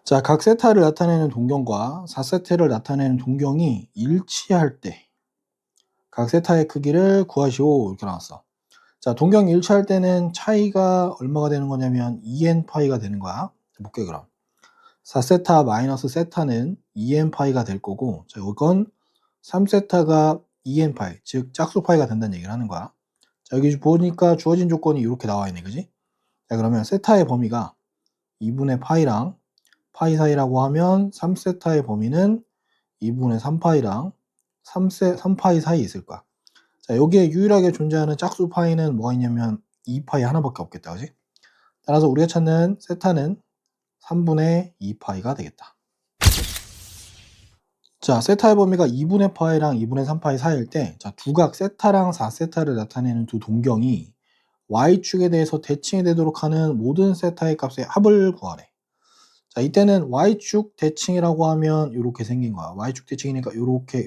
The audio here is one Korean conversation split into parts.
자, 각 세타를 나타내는 동경과 4세타를 나타내는 동경이 일치할 때 각 세타의 크기를 구하시오 이렇게 나왔어. 자, 동경이 일치할 때는 차이가 얼마가 되는 거냐면 2n파이가 되는 거야. 볼게요 그럼. 4세타 마이너스 세타는 2n파이가 될 거고, 자, 이건 3세타가 2n파이, 즉 짝수파이가 된다는 얘기를 하는 거야. 자, 여기 보니까 주어진 조건이 이렇게 나와 있네, 그지? 자, 그러면 세타의 범위가 2분의 파이랑 파이 사이라고 하면 3세타의 범위는 2분의 3파이랑 3파이 사이에 있을 거야. 자, 여기에 유일하게 존재하는 짝수 파이는 뭐가 있냐면 2파이 하나밖에 없겠다, 그지? 따라서 우리가 찾는 세타는 3분의 2파이가 되겠다. 자, 세타의 범위가 2분의 파이랑 2분의 3파이 사이일 때, 자, 두각 세타랑 4세타를 나타내는 두 동경이 y축에 대해서 대칭이 되도록 하는 모든 세타의 값의 합을 구하래. 자, 이때는 y축 대칭이라고 하면 이렇게 생긴 거야. y축 대칭이니까 요렇게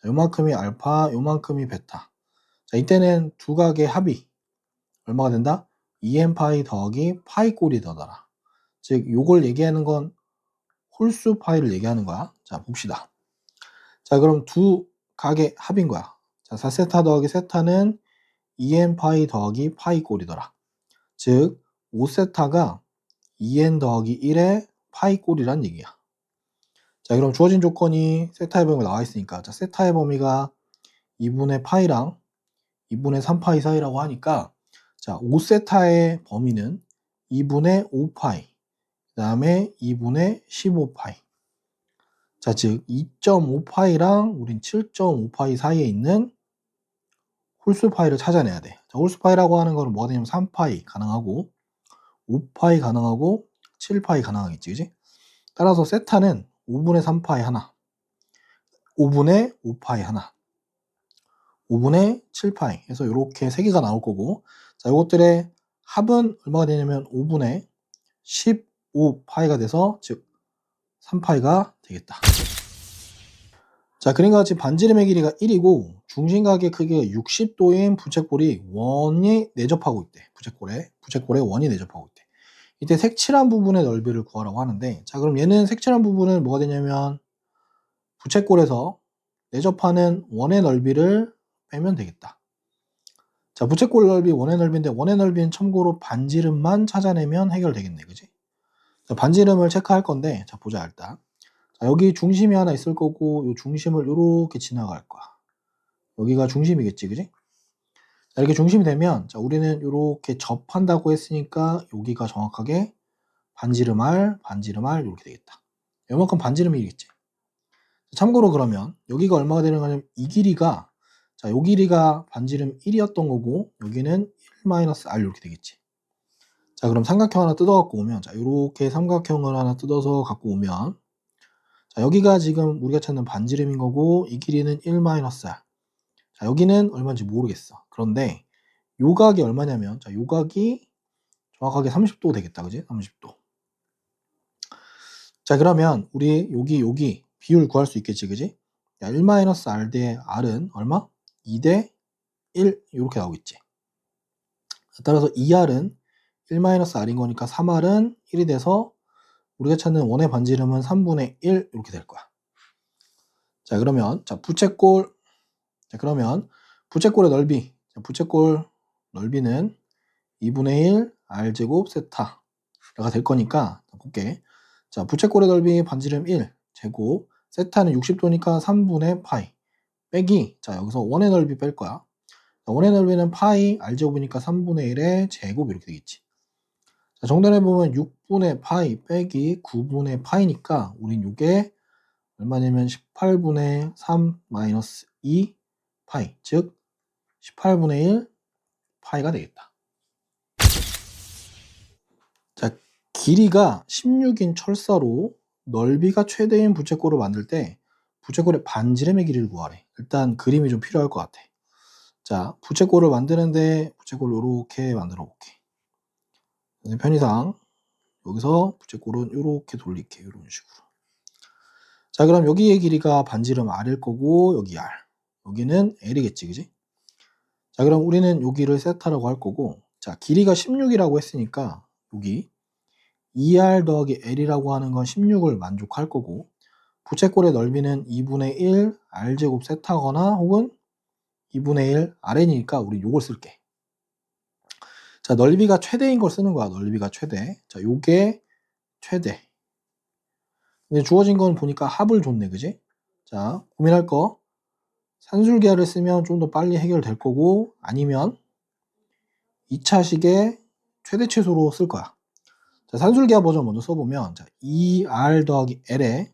자, 요만큼이 알파, 요만큼이 베타. 자, 이때는 두 각의 합이 얼마가 된다? 2n파이 더하기 파이 꼴이 더더라. 즉 요걸 얘기하는 건 홀수 파이를 얘기하는 거야. 자, 봅시다. 자, 그럼 두 각의 합인 거야. 자, 4세타 더하기 세타는 2n파이 더하기 파이 꼴이더라. 즉 5세타가 2n 더하기 1의 파이 꼴이란 얘기야. 자, 그럼 주어진 조건이 세타의 범위가 나와 있으니까, 자, 세타의 범위가 2분의 파이랑 2분의 3파이 사이라고 하니까, 자, 5세타의 범위는 2분의 5파이, 그 다음에 2분의 15파이. 자, 즉 2.5파이랑 우린 7.5파이 사이에 있는 홀수 파이를 찾아내야 돼. 자, 홀수 파이라고 하는 거는 뭐가 되냐면 3파이 가능하고 5파이 가능하고 7파이 가능하겠지, 그지? 따라서 세타는 5분의 3파이 하나, 5분의 5파이 하나, 5분의 7파이 해서 이렇게 3개가 나올 거고, 자, 이것들의 합은 얼마가 되냐면 5분의 15파이가 돼서 즉 3파이가 되겠다. 자, 그림과 같이 반지름의 길이가 1이고 중심각의 크기가 60도인 부채꼴이 원이 내접하고 있대. 부채꼴에 원이 내접하고 있대. 이때 색칠한 부분의 넓이를 구하라고 하는데, 자, 그럼 얘는 색칠한 부분은 뭐가 되냐면 부채꼴에서 내접하는 원의 넓이를 빼면 되겠다. 자, 부채꼴 넓이 원의 넓이인데 원의 넓이는 참고로 반지름만 찾아내면 해결되겠네, 그지? 자, 반지름을 체크할 건데, 자, 보자 일단. 자, 여기 중심이 하나 있을 거고 이 중심을 이렇게 지나갈 거야. 여기가 중심이겠지, 그지? 자, 이렇게 중심이 되면, 자, 우리는 이렇게 접한다고 했으니까 여기가 정확하게 반지름 R 이렇게 되겠다. 이만큼 반지름이겠지. 참고로 그러면 여기가 얼마가 되는 거냐면 이 길이가, 자, 요 길이가 반지름 1이었던 거고 여기는 1-R 이렇게 되겠지. 자, 그럼 삼각형 하나 뜯어 갖고 오면, 자, 이렇게 삼각형을 하나 뜯어서 갖고 오면, 자, 여기가 지금 우리가 찾는 반지름인 거고 이 길이는 1-R. 자, 여기는 얼마인지 모르겠어. 그런데 요 각이 얼마냐면, 자, 요 각이 정확하게 30도 되겠다, 그지? 30도. 자, 그러면 우리 여기 비율 구할 수 있겠지, 그지? 1-R 대 R은 얼마? 2대 1 이렇게 나오겠지. 따라서 2R은 1-R인 거니까 3R은 1이 돼서 우리가 찾는 원의 반지름은 3분의 1 이렇게 될 거야. 자, 그러면 그러면 부채꼴의 넓이, 자, 부채꼴 넓이는 2분의 1 R제곱 세타가 될 거니까 볼게. 자, 부채꼴의 넓이 반지름 1 제곱, 세타는 60도니까 3분의 파이 빼기, 자, 여기서 원의 넓이 뺄 거야. 자, 원의 넓이는 파이 R제곱이니까 3분의 1의 제곱 이렇게 되겠지. 자, 정돈해보면 6분의 파이 빼기 9분의 파이니까 우린 이게 얼마냐면 18분의 3 마이너스 2 파이, 즉 18분의 1 파이가 되겠다. 자, 길이가 16인 철사로 넓이가 최대인 부채꼴을 만들 때 부채꼴의 반지름의 길이를 구하래. 일단 그림이 좀 필요할 것 같아. 자, 부채꼴을 만드는데 부채꼴을 이렇게 만들어 볼게. 편의상 여기서 부채꼴은 이렇게 돌릴게. 이런 식으로. 자, 그럼 여기의 길이가 반지름 R일 거고 여기 R, 여기는 L이겠지, 그지? 자, 그럼 우리는 여기를 세타라고 할 거고, 자, 길이가 16이라고 했으니까 여기 2r 더하기 l이라고 하는 건 16을 만족할 거고, 부채꼴의 넓이는 2분의 1 r제곱 세타거나 혹은 2분의 1 rn이니까 우리 요걸 쓸게. 자, 넓이가 최대인 걸 쓰는 거야. 넓이가 최대. 자, 요게 최대. 근데 주어진 건 보니까 합을 줬네, 그지? 자, 고민할 거. 산술기하를 쓰면 좀 더 빨리 해결될 거고, 아니면 2차식의 최대최소로 쓸 거야. 자, 산술기하 버전 먼저 써보면, 자, 2r 더하기 l에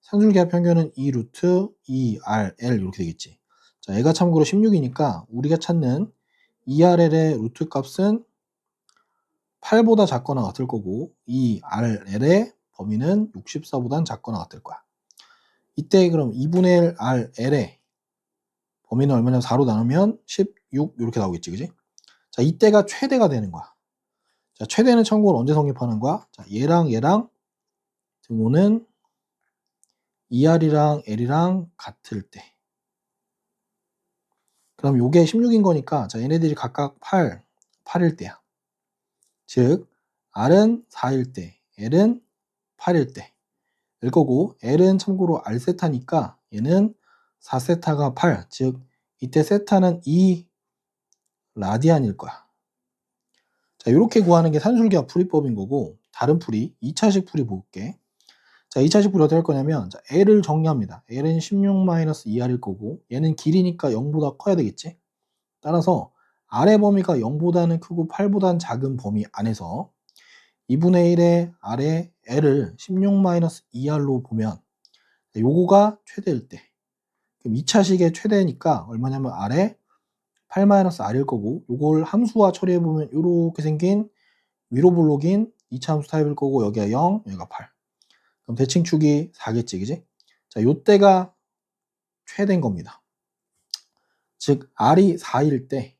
산술기하 평균은 2 루트 2rl 이렇게 되겠지. 자, 얘가 참고로 16이니까 우리가 찾는 2rl의 루트 값은 8보다 작거나 같을 거고, 2rl의 범위는 64보다는 작거나 같을 거야. 이때 그럼 2분의 1 rl의 범위는 얼마냐면 4로 나누면 16 이렇게 나오겠지, 그지? 자, 이때가 최대가 되는 거야. 자, 최대는 참고로 언제 성립하는 거야? 자, 얘랑 등호는 2r이랑 l이랑 같을 때. 그럼 요게 16인 거니까, 자, 얘네들이 각각 8일 때야. 즉, r은 4일 때, l은 8일 때. 일 거고, l은 참고로 r세타니까 얘는 4세타가 8, 즉 이때 세타는 2 라디안일 거야. 자, 이렇게 구하는 게 산술기하 풀이법인 거고, 다른 풀이 2차식 풀이 볼게. 자, 2차식 풀이 어떻게 할 거냐면, 자, l을 정리합니다. l은 16-2r일 거고, 얘는 길이니까 0보다 커야 되겠지. 따라서 r의 범위가 0보다는 크고 8보다는 작은 범위 안에서 2분의 1의 r의 l을 16-2r로 보면 요거가 최대일 때, 그럼 2차식의 최대니까 얼마냐면 r의 8-r일 거고, 요걸 함수화 처리해보면 이렇게 생긴 위로 블록인 2차 함수 타입일 거고, 여기가 0, 여기가 8. 그럼 대칭축이 4겠지, 그지? 자, 요때가 최대인 겁니다. 즉 r이 4일 때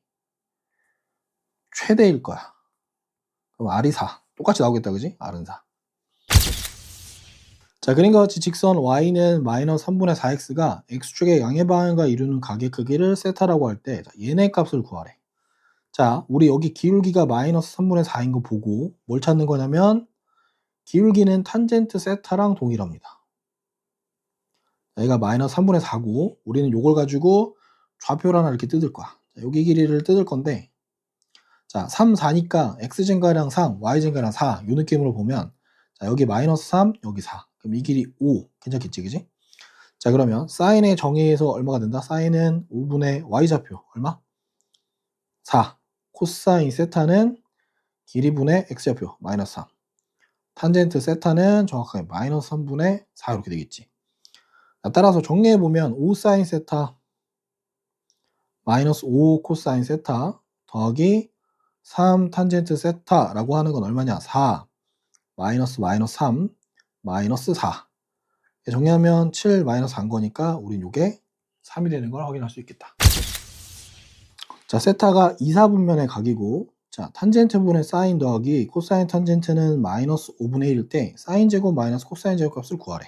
최대일 거야. 그럼 r이 4. 똑같이 나오겠다, 그지? r은 4. 자, 그림과 같이 직선 y는 마이너스 3분의 4x가 x축의 양의 방향과 이루는 각의 크기를 세타라고 할 때, 얘네 값을 구하래. 자, 우리 여기 기울기가 마이너스 3분의 4인 거 보고 뭘 찾는 거냐면, 기울기는 탄젠트 세타랑 동일합니다. 얘가 마이너스 3분의 4고, 우리는 요걸 가지고 좌표를 하나 이렇게 뜯을 거야. 자, 여기 길이를 뜯을 건데, 자, 3, 4니까 x젠가량 3, y젠가량 4, 요 느낌으로 보면, 자, 여기 마이너스 3, 여기 4. 그럼 이 길이 5. 괜찮겠지, 그지? 자, 그러면 사인의 정의에서 얼마가 된다? 사인은 5분의 y좌표. 얼마? 4. 코사인 세타는 길이분의 x좌표. 마이너스 3. 탄젠트 세타는 정확하게 마이너스 3분의 4 이렇게 되겠지. 자, 따라서 정리해보면 5 사인 세타 마이너스 5 코사인 세타 더하기 3 탄젠트 세타라고 하는 건 얼마냐? 4 마이너스 3 마이너스 4. 정리하면 7 마이너스 4인 거니까 우린 요게 3이 되는 걸 확인할 수 있겠다. 자, 세타가 2, 4분면의 각이고, 자, 탄젠트분의 사인 더하기 코사인 탄젠트는 마이너스 5분의 1일 때 사인 제곱 마이너스 코사인 제곱 값을 구하래.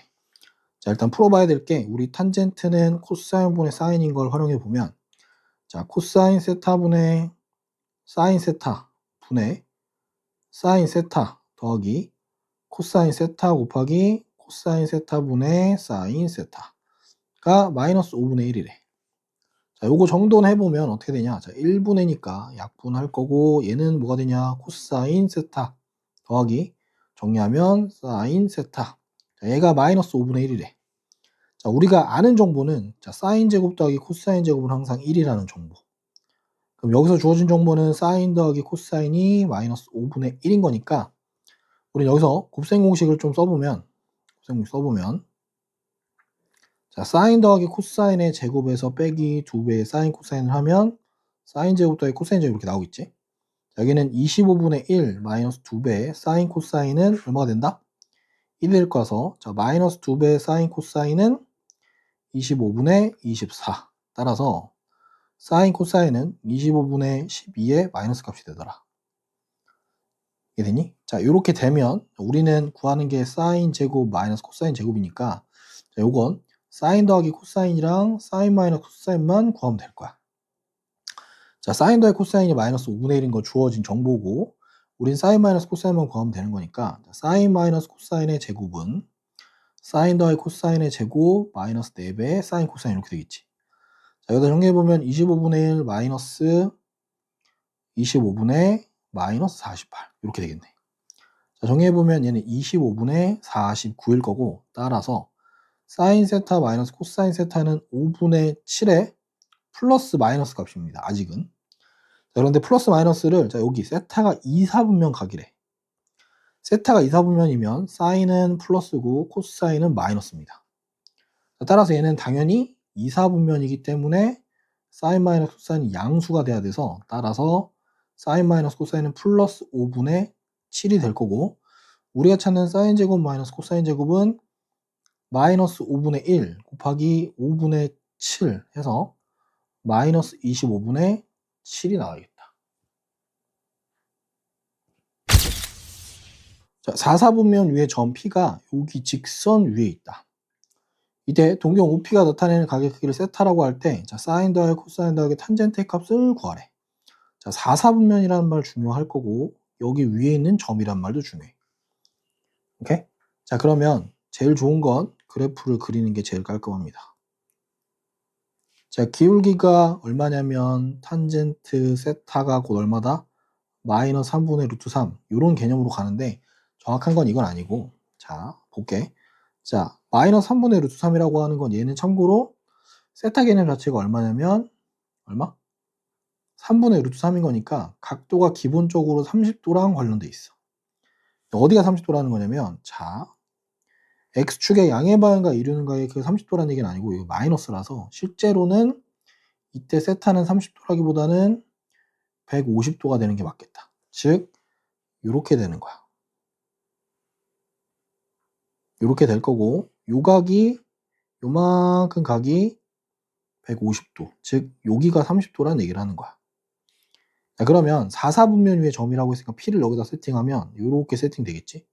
자, 일단 풀어봐야 될 게, 우리 탄젠트는 코사인분의 사인인 걸 활용해 보면, 자, 코사인 세타분의 사인 세타 분의 사인 세타 더하기 코사인 세타 곱하기 코사인 세타분의 사인 세타가 마이너스 5분의 1이래. 자, 요거 정도는 해보면 어떻게 되냐? 자, 1분의니까 약분할 거고, 얘는 뭐가 되냐? 코사인 세타 더하기 정리하면 사인 세타. 자, 얘가 마이너스 5분의 1이래. 자, 우리가 아는 정보는, 자, 사인 제곱 더하기 코사인 제곱은 항상 1이라는 정보. 그럼 여기서 주어진 정보는 사인 더하기 코사인이 마이너스 5분의 1인 거니까, 우리는 여기서 곱셈 공식을 좀 써보면, 자, 사인 더하기 코사인의 제곱에서 빼기 2배의 사인 코사인을 하면 사인 제곱 더하기 코사인 제곱 이렇게 나오겠지. 여기는 25분의 1 마이너스 2배 사인 코사인은 얼마가 된다? 1이 될 거라서, 자, 마이너스 2배 사인 코사인은 25분의 24. 따라서 사인 코사인은 25분의 12의 마이너스 값이 되더라. 이해되니? 자, 이렇게 되면 우리는 구하는 게 사인 제곱 마이너스 코사인 제곱이니까, 자, 요건 사인 더하기 코사인이랑 사인 마이너스 코사인만 구하면 될 거야. 자, 사인 더하기 코사인이 마이너스 5분의 1인 거 주어진 정보고, 우린 사인 마이너스 코사인만 구하면 되는 거니까 사인 마이너스 코사인의 제곱은 사인 더하기 코사인의 제곱 마이너스 4배 사인 코사인 이렇게 되겠지. 자, 여기다 정리해보면 25분의 1 마이너스 25분의 마이너스 48 이렇게 되겠네. 자, 정리해보면 얘는 25분의 49일 거고 따라서 사인 세타 마이너스 코사인 세타는 5분의 7의 플러스 마이너스 값입니다. 아직은. 자, 그런데 플러스 마이너스를 자 여기 세타가 2, 4분면 각이래. 세타가 2, 4분면이면 사인은 플러스고 코사인은 마이너스입니다. 자, 따라서 얘는 당연히 2, 4분면이기 때문에 사인 마이너스 코사인이 양수가 돼야 돼서 따라서 사인 마이너스 코사인은 플러스 5분의 7이 될 거고 우리가 찾는 사인 제곱 마이너스 코사인 제곱은 마이너스 5분의 1 곱하기 5분의 7 해서 마이너스 25분의 7이 나와야겠다. 자, 4, 4분면 위에 점 P가 여기 직선 위에 있다. 이때 동경 OP가 나타내는 가격 크기를 세타라고 할 때 사인 더하기 코사인 더하기 탄젠트의 값을 구하래. 자, 4, 4분면이라는 말 중요할 거고 여기 위에 있는 점이란 말도 중요해. 오케이? 자, 그러면 제일 좋은 건 그래프를 그리는 게 제일 깔끔합니다. 자, 기울기가 얼마냐면 탄젠트 세타가 곧 얼마다? 마이너스 3분의 루트 3 이런 개념으로 가는데 정확한 건 이건 아니고 자 볼게. 자 마이너스 3분의 루트 3이라고 하는 건 얘는 참고로 세타 개념 자체가 얼마냐면 얼마? 3분의 루트 3인 거니까 각도가 기본적으로 30도랑 관련돼 있어. 어디가 30도라는 거냐면 자 x축의 양의 방향과 이루는 가의 그 30도라는 얘기는 아니고 이거 마이너스라서 실제로는 이때 세타는 30도라기보다는 150도가 되는 게 맞겠다. 즉 이렇게 되는 거야. 이렇게 될 거고 요 각이 요만큼 각이 150도 즉 여기가 30도라는 얘기를 하는 거야. 자, 그러면 4, 4분면 위에 점이라고 했으니까 P를 여기다 세팅하면 이렇게 세팅 되겠지.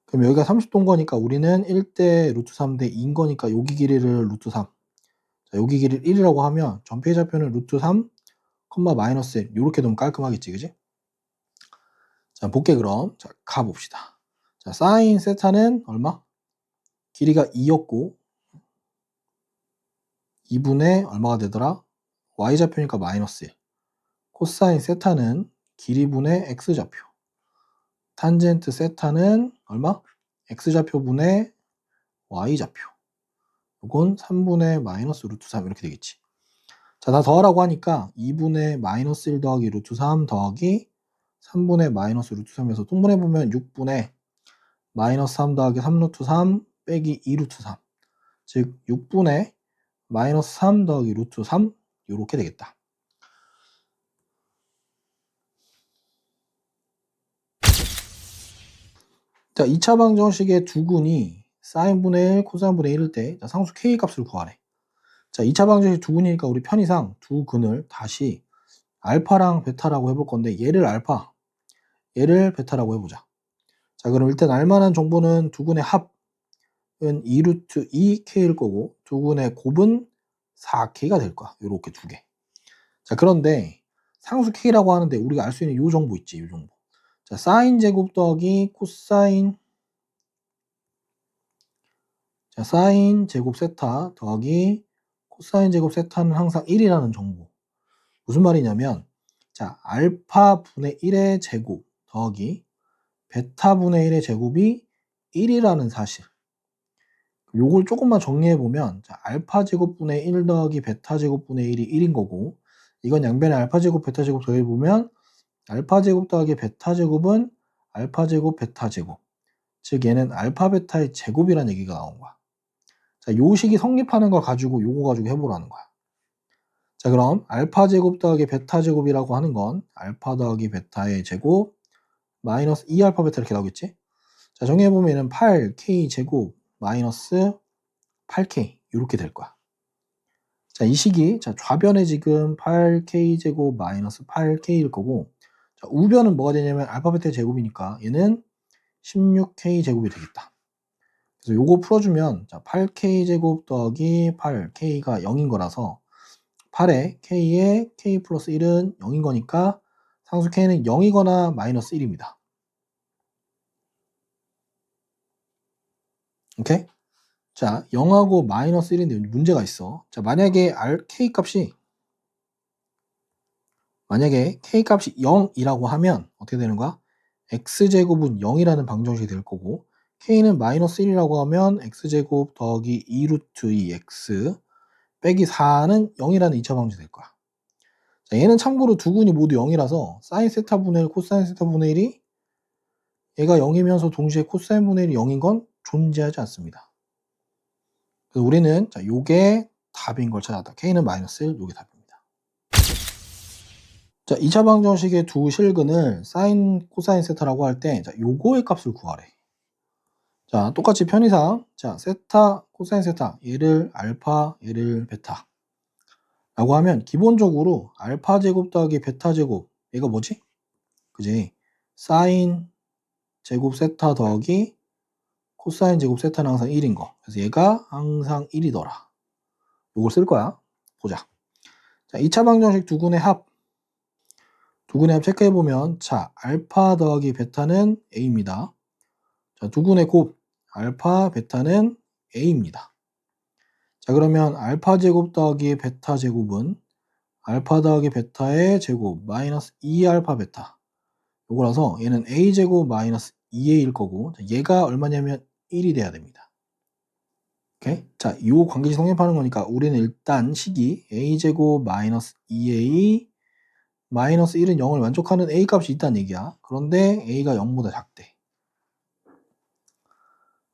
그럼 여기가 30도인 거니까 우리는 1대 루트 3대 2인 거니까 여기 길이를 루트 3 자, 여기 길이를 1이라고 하면 전피의 좌표는 루트 3 마이너스 1 이렇게 되면 깔끔하겠지 그지? 자 볼게 그럼 자 가봅시다. 자 사인 세타는 얼마? 길이가 2였고 2분의 얼마가 되더라? y좌표니까 마이너스 1 코사인 세타는 길이분의 x좌표 탄젠트 세타는 얼마? x좌표분의 y좌표 이건 3분의 마이너스 루트 3 이렇게 되겠지. 자, 다 더하라고 하니까 2분의 마이너스 1 더하기 루트 3 더하기 3분의 마이너스 루트 3에서 통분해보면 6분의 마이너스 3 더하기 3 루트 3 빼기 2 루트 3 즉 6분의 마이너스 3 더하기 루트 3 이렇게 되겠다. 자, 2차 방정식의 두 근이 사인분의 1, 코사인분의 1일 때 상수 k 값을 구하래. 자, 2차 방정식 두 근이니까 우리 편의상 두 근을 다시 알파랑 베타라고 해볼 건데 얘를 알파, 얘를 베타라고 해보자. 자, 그럼 일단 알만한 정보는 두 근의 합은 2루트 2k일 거고 두 근의 곱은 4k가 될 거야. 요렇게 두 개. 자, 그런데 상수 k라고 하는데 우리가 알 수 있는 요 정보 있지, 요 정보. 자, 사인 제곱 더하기 코사인 자, 사인 제곱 세타 더하기 코사인 제곱 세타는 항상 1이라는 정보. 무슨 말이냐면 자, 알파 분의 1의 제곱 더하기 베타 분의 1의 제곱이 1이라는 사실. 요걸 조금만 정리해 보면 자, 알파 제곱분의 1 더하기 베타 제곱분의 1이 1인 거고 이건 양변에 알파 제곱 베타 제곱 더해 보면 알파 제곱 더하기 베타 제곱은 알파 제곱 베타 제곱. 즉 얘는 알파 베타의 제곱이라는 얘기가 나온 거야. 자, 요 식이 성립하는 걸 가지고 요거 가지고 해보라는 거야. 자, 그럼 알파 제곱 더하기 베타 제곱이라고 하는 건 알파 더하기 베타의 제곱 마이너스 2알파 베타 이렇게 나오겠지? 자, 정리해보면 얘는 8k 제곱 마이너스 8k 이렇게 될 거야. 자, 이 식이 자, 좌변에 지금 8k 제곱 마이너스 8k일 거고 자, 우변은 뭐가 되냐면 알파 베타의 제곱이니까 얘는 16k 제곱이 되겠다. 그래서 요거 풀어주면 자, 8k 제곱 더하기 8k가 0인 거라서 8에 k에 k 플러스 1은 0인 거니까 상수 k는 0이거나 마이너스 1입니다. 오케이? 자, 0하고 마이너스 1인데 문제가 있어. 자, 만약에 k 값이 0이라고 하면 어떻게 되는 거야? x제곱은 0이라는 방정식이 될 거고, k는 마이너스 1이라고 하면 x제곱 더하기 2루트 2x 빼기 4는 0이라는 2차 방정식이 될 거야. 자, 얘는 참고로 두 군이 모두 0이라서 사인 세타분의 1, 코사인 세타분의 1이 얘가 0이면서 동시에 코사인 분의 1이 0인 건 존재하지 않습니다. 그래서 우리는 자, 요게 답인 걸 찾았다. k는 마이너스 1, 요게 답입니다. 자, 2차 방정식의 두 실근을 사인, 코사인 세타라고 할 때, 자, 요거의 값을 구하래. 자, 똑같이 편의상, 자, 세타, 코사인 세타, 얘를 알파, 얘를 베타. 라고 하면, 기본적으로, 알파 제곱 더하기 베타 제곱, 얘가 뭐지? 그지? 사인 제곱 세타 더하기 코사인 제곱 세타는 항상 1인 거. 그래서 얘가 항상 1이더라. 요걸 쓸 거야. 보자. 자, 2차 방정식 두 군의 합. 두 군의 합 체크해보면, 자, 알파 더하기 베타는 A입니다. 자, 두 군의 곱, 알파, 베타는 A입니다. 자, 그러면 알파 제곱 더하기 베타 제곱은 알파 더하기 베타의 제곱 마이너스 2알파 베타. 요거라서 얘는 A 제곱 마이너스 2A일 거고, 얘가 얼마냐면 1이 돼야 됩니다. 오케이? 자, 요 관계식 성립하는 거니까 우리는 일단 식이 A 제곱 마이너스 2A 마이너스 1은 0을 만족하는 A 값이 있다는 얘기야. 그런데 A가 0보다 작대.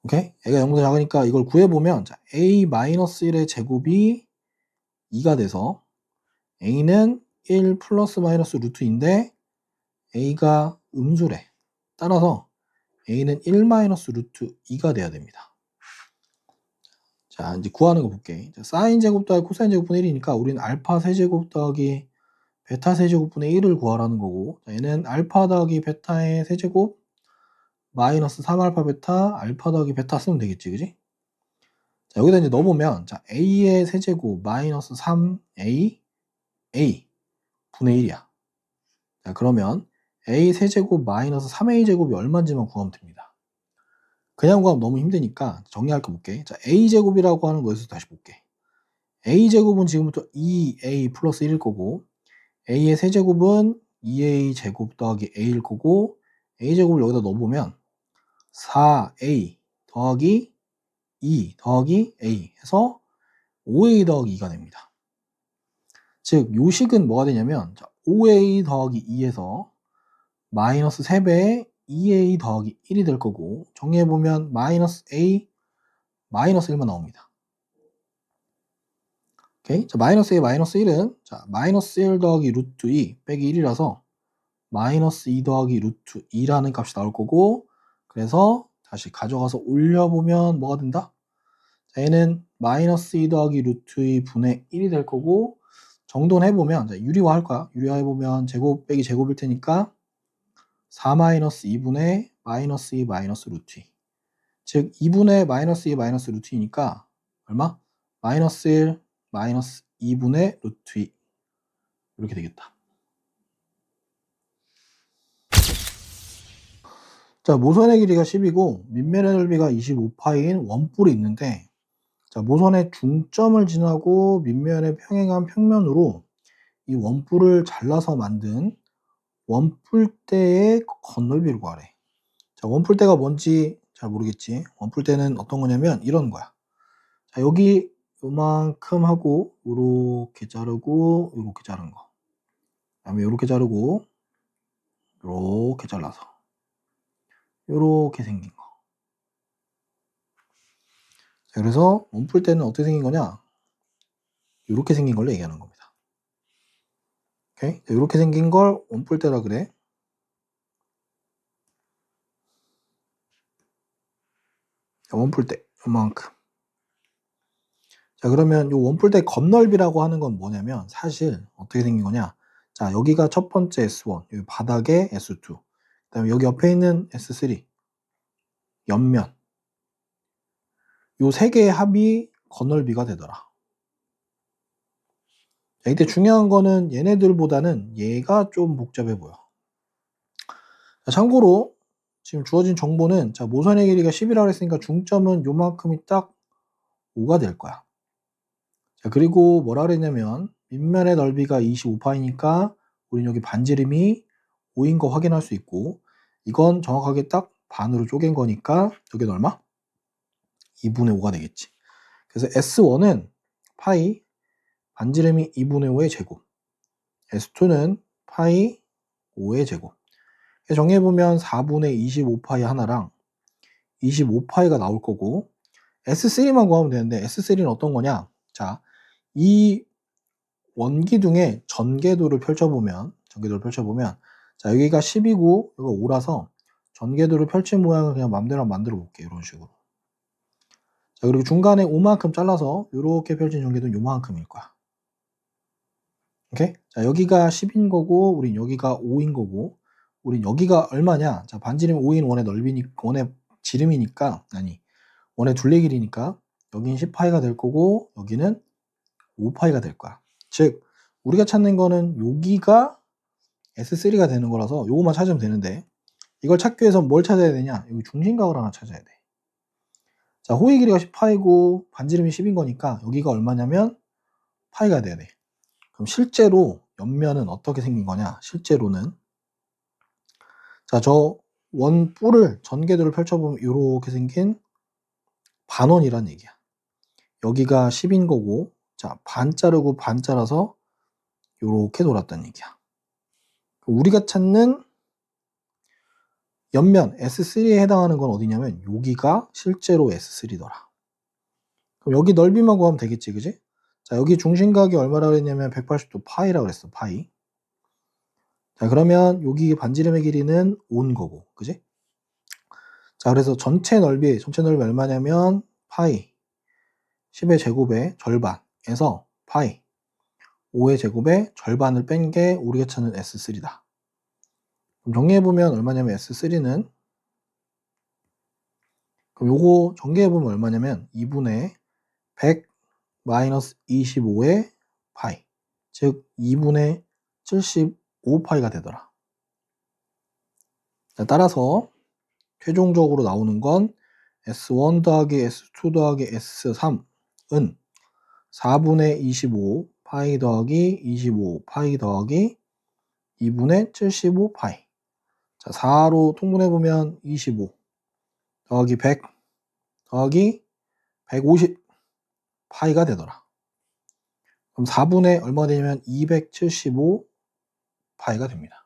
오케이? A가 0보다 작으니까 이걸 구해보면 자, A-1의 제곱이 2가 돼서 A는 1 플러스 마이너스 루트인데 A가 음수래. 따라서 A는 1 마이너스 루트 2가 돼야 됩니다. 자, 이제 구하는 거 볼게. 자, 사인 제곱 더하기 코사인 제곱분의 1이니까 우리는 알파 세제곱 더하기 베타 세제곱분의 1을 구하라는 거고, 자, 얘는 알파 더하기 베타의 세제곱 마이너스 3알파 베타 알파 더하기 베타 쓰면 되겠지, 그지? 자, 여기다 이제 넣어보면 자, a의 세제곱 마이너스 3a a 분의 1이야. 자, 그러면 a 세제곱 마이너스 3a 제곱이 얼마인지만 구하면 됩니다. 그냥 구하면 너무 힘드니까 정리할 거 볼게. 자, a 제곱이라고 하는 거에서 다시 볼게. a 제곱은 지금부터 2a 플러스 1일 거고, a의 세제곱은 2a 제곱 더하기 a일 거고, a 제곱을 여기다 넣어보면 4a 더하기 2 더하기 a 해서 5a 더하기 2가 됩니다. 즉 요식은 뭐가 되냐면 5a 더하기 2에서 마이너스 3배의 2a 더하기 1이 될 거고, 정리해보면 마이너스 a 마이너스 1만 나옵니다. 오케이? 자, 마이너스 a 마이너스 1은 자, 마이너스 1 더하기 루트 2 빼기 1이라서 마이너스 2 더하기 루트 2라는 값이 나올 거고, 그래서 다시 가져가서 올려보면 뭐가 된다? 자, 얘는 마이너스 2 더하기 루트 2 분의 1이 될 거고, 정돈 해보면 유리화 할 거야. 유리화 해보면 제곱 빼기 제곱일 테니까 4 마이너스 2분의 마이너스 2 마이너스 루트 2. 즉 2분의 마이너스 2 마이너스 루트 2니까 얼마? 마이너스 1 마이너스 2분의 루트 2 이렇게 되겠다. 자, 모선의 길이가 10이고 밑면의 넓이가 25파인 원뿔이 있는데, 자, 모선의 중점을 지나고 밑면의 평행한 평면으로 이 원뿔을 잘라서 만든 원뿔대의 건널비를 구하래. 자, 원뿔대가 뭔지 잘 모르겠지. 원뿔대는 어떤 거냐면 이런 거야. 자, 여기 요만큼 하고 요렇게 자르고 요렇게 자른 거. 그다음에 요렇게 자르고 요렇게 잘라서 요렇게 생긴 거. 자, 그래서 원뿔대는 어떻게 생긴 거냐? 요렇게 생긴 걸로 얘기하는 겁니다. 오케이? 자, 요렇게 생긴 걸 원뿔대라 그래. 자, 원뿔대 요만큼. 자, 그러면 이 원뿔대 건널비라고 하는 건 뭐냐면 사실 어떻게 생긴 거냐? 자, 여기가 첫 번째 S1, 여기 바닥에 S2, 그다음에 여기 옆에 있는 S3, 옆면. 요 세 개의 합이 건널비가 되더라. 자, 이때 중요한 거는 얘네들보다는 얘가 좀 복잡해 보여. 자, 참고로 지금 주어진 정보는 자, 모선의 길이가 10이라고 했으니까 중점은 요만큼이 딱 5가 될 거야. 자, 그리고 뭐라 그랬냐면 밑면의 넓이가 25파이니까 우린 여기 반지름이 5인 거 확인할 수 있고, 이건 정확하게 딱 반으로 쪼갠 거니까 여기는 얼마? 2분의 5가 되겠지. 그래서 S1은 파이 반지름이 2분의 5의 제곱, S2는 파이 5의 제곱. 정리해보면 4분의 25파이 하나랑 25파이가 나올 거고, S3만 구하면 되는데 S3는 어떤 거냐? 자, 이 원기둥의 전개도를 펼쳐보면 자, 여기가 10이고 여기가 5라서 전개도를 펼친 모양을 그냥 맘대로 만들어 볼게요. 이런 식으로. 자, 그리고 중간에 5만큼 잘라서 이렇게 펼친 전개도는 요만큼일 거야. 오케이? 자, 여기가 10인 거고 우린 여기가 5인 거고, 우린 여기가 얼마냐? 자, 반지름 5인 원의 원의 지름이니까, 아니 원의 둘레 길이니까 여기는 10파이가 될 거고 여기는 5파이가 될 거야. 즉 우리가 찾는 거는 여기가 S3가 되는 거라서 요거만 찾으면 되는데, 이걸 찾기 위해서 뭘 찾아야 되냐? 여기 중심각을 하나 찾아야 돼. 자, 호의 길이가 10파이고 반지름이 10인 거니까 여기가 얼마냐면 파이가 돼야 돼. 그럼 실제로 옆면은 어떻게 생긴 거냐? 실제로는 자, 저 원 뿔을 전개도를 펼쳐보면 이렇게 생긴 반원이란 얘기야. 여기가 10인 거고, 자, 반 자르고 반 잘라서 이렇게 돌았다는 얘기야. 우리가 찾는 옆면 S3에 해당하는 건 어디냐면 여기가 실제로 S3더라. 그럼 여기 넓이만 구하면 되겠지, 그지? 자, 여기 중심각이 얼마라고 그랬냐면 180도 파이라고 그랬어, 파이. 자, 그러면 여기 반지름의 길이는 5인 거고, 그지? 자, 그래서 전체 넓이 얼마냐면 파이 10의 제곱의 절반에서 파이 5의 제곱의 절반을 뺀 게 우리가 찾는 S3다. 그럼 정리해보면 얼마냐면 S3는, 그럼 요거 정리해보면 얼마냐면 2분의 100 마이너스 25의 파이, 즉 2분의 75파이가 되더라. 자, 따라서 최종적으로 나오는 건 S1 더하기 S2 더하기 S3은 4분의 25 파이 더하기 25 파이 더하기 2분의 75 파이. 자, 4로 통분해보면 25 더하기 100 더하기 150 파이가 되더라. 그럼 4분의 얼마 되냐면 275 파이가 됩니다.